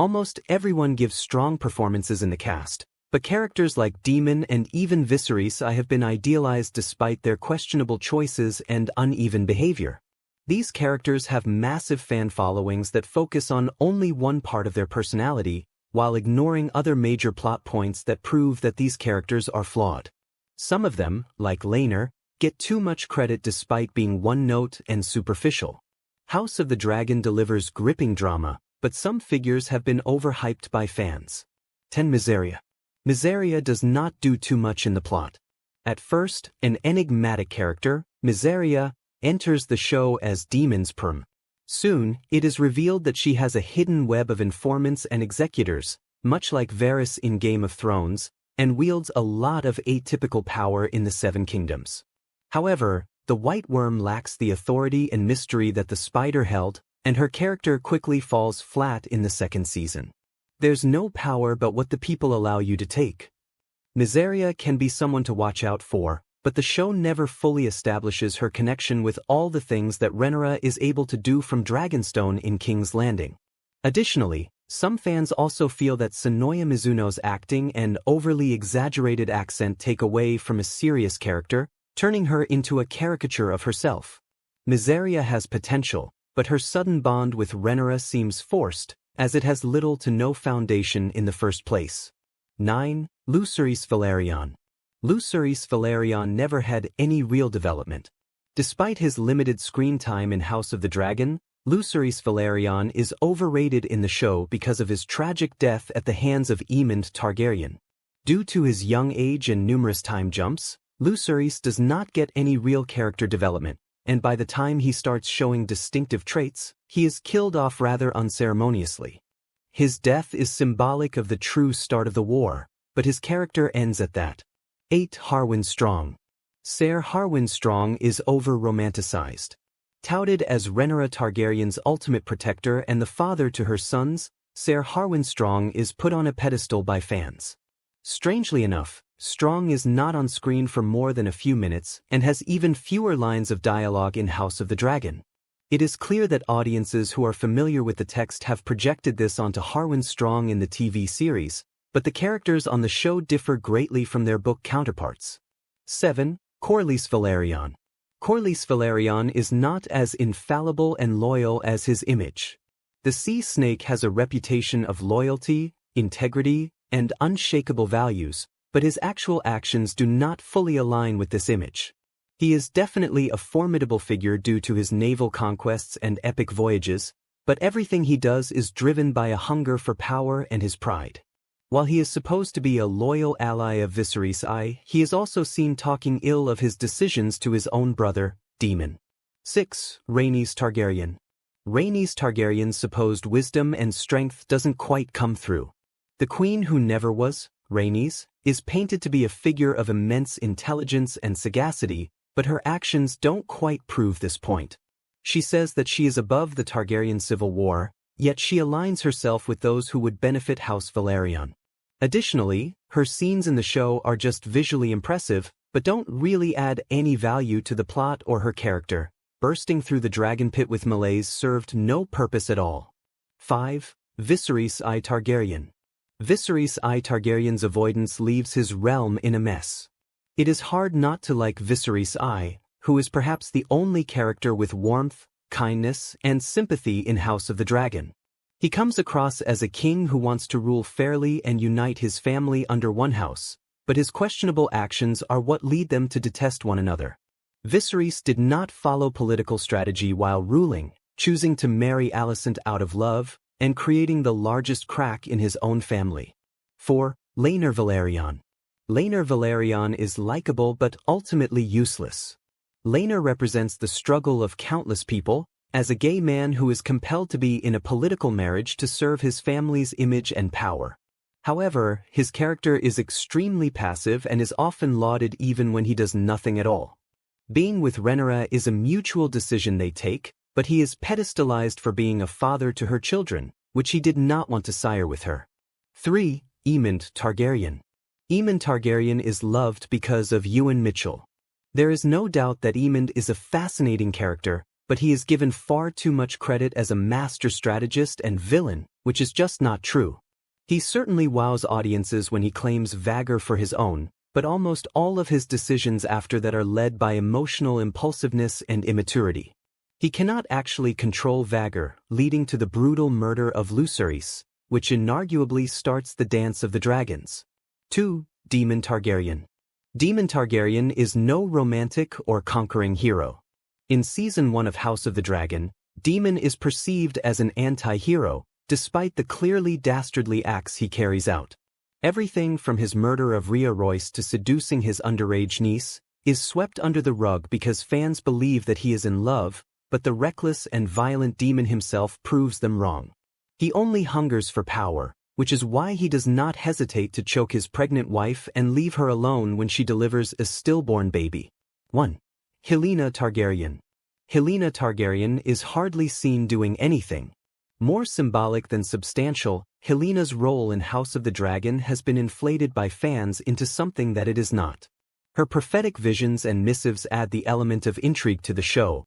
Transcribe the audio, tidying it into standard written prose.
Almost everyone gives strong performances in the cast, but characters like Daemon and even Viserys have been idealized despite their questionable choices and uneven behavior. These characters have massive fan followings that focus on only one part of their personality, while ignoring other major plot points that prove that these characters are flawed. Some of them, like Laenor, get too much credit despite being one-note and superficial. House of the Dragon delivers gripping drama, but some figures have been overhyped by fans. 10. Mysaria. Mysaria does not do too much in the plot. At first, an enigmatic character, Mysaria enters the show as Daemon's perm. Soon, it is revealed that she has a hidden web of informants and executors, much like Varys in Game of Thrones, and wields a lot of atypical power in the Seven Kingdoms. However, the White Worm lacks the authority and mystery that the Spider held, and her character quickly falls flat in the second season. There's no power but what the people allow you to take. Mysaria can be someone to watch out for, but the show never fully establishes her connection with all the things that Rhaenyra is able to do from Dragonstone in King's Landing. Additionally, some fans also feel that Sonoya Mizuno's acting and overly exaggerated accent take away from a serious character, turning her into a caricature of herself. Mysaria has potential, but her sudden bond with Rhaenyra seems forced, as it has little to no foundation in the first place. 9. Lucerys Velaryon. Lucerys Velaryon never had any real development. Despite his limited screen time in House of the Dragon, Lucerys Velaryon is overrated in the show because of his tragic death at the hands of Aemond Targaryen. Due to his young age and numerous time jumps, Lucerys does not get any real character development, and by the time he starts showing distinctive traits, he is killed off rather unceremoniously. His death is symbolic of the true start of the war, but his character ends at that. 8. Harwin Strong. Ser Harwin Strong is over-romanticized. Touted as Rhaenyra Targaryen's ultimate protector and the father to her sons, Ser Harwin Strong is put on a pedestal by fans. Strangely enough, Strong is not on screen for more than a few minutes and has even fewer lines of dialogue in House of the Dragon. It is clear that audiences who are familiar with the text have projected this onto Harwin Strong in the TV series, but the characters on the show differ greatly from their book counterparts. 7. Corlys Velaryon. Corlys Velaryon is not as infallible and loyal as his image. The sea snake has a reputation of loyalty, integrity, and unshakable values, but his actual actions do not fully align with this image. He is definitely a formidable figure due to his naval conquests and epic voyages, but everything he does is driven by a hunger for power and his pride. While he is supposed to be a loyal ally of Viserys, he is also seen talking ill of his decisions to his own brother, Daemon. 6. Rhaenys Targaryen. Rhaenys Targaryen's supposed wisdom and strength doesn't quite come through. The queen who never was, Rhaenys, is painted to be a figure of immense intelligence and sagacity, but her actions don't quite prove this point. She says that she is above the Targaryen civil war, yet she aligns herself with those who would benefit House Velaryon. Additionally, her scenes in the show are just visually impressive, but don't really add any value to the plot or her character. Bursting through the dragon pit with melees served no purpose at all. 5. Viserys Targaryen. Viserys Targaryen's avoidance leaves his realm in a mess. It is hard not to like Viserys, who is perhaps the only character with warmth, kindness, and sympathy in House of the Dragon. He comes across as a king who wants to rule fairly and unite his family under one house, but his questionable actions are what lead them to detest one another. Viserys did not follow political strategy while ruling, choosing to marry Alicent out of love, and creating the largest crack in his own family. 4. Laenor Velaryon. Laenor Velaryon is likable but ultimately useless. Laenor represents the struggle of countless people, as a gay man who is compelled to be in a political marriage to serve his family's image and power. However, his character is extremely passive and is often lauded even when he does nothing at all. Being with Rhaenyra is a mutual decision they take, but he is pedestalized for being a father to her children, which he did not want to sire with her. 3. Aemond Targaryen. Aemond Targaryen is loved because of Ewan Mitchell. There is no doubt that Aemond is a fascinating character, but he is given far too much credit as a master strategist and villain, which is just not true. He certainly wows audiences when he claims Vhagar for his own, but almost all of his decisions after that are led by emotional impulsiveness and immaturity. He cannot actually control Vhagar, leading to the brutal murder of Lucerys, which inarguably starts the Dance of the Dragons. 2. Daemon Targaryen. Daemon Targaryen is no romantic or conquering hero. In Season 1 of House of the Dragon, Daemon is perceived as an anti-hero, despite the clearly dastardly acts he carries out. Everything from his murder of Rhea Royce to seducing his underage niece is swept under the rug because fans believe that he is in love, but the reckless and violent Daemon himself proves them wrong. He only hungers for power, which is why he does not hesitate to choke his pregnant wife and leave her alone when she delivers a stillborn baby. 1. Helaena Targaryen. Helaena Targaryen is hardly seen doing anything. More symbolic than substantial, Helena's role in House of the Dragon has been inflated by fans into something that it is not. Her prophetic visions and missives add the element of intrigue to the show,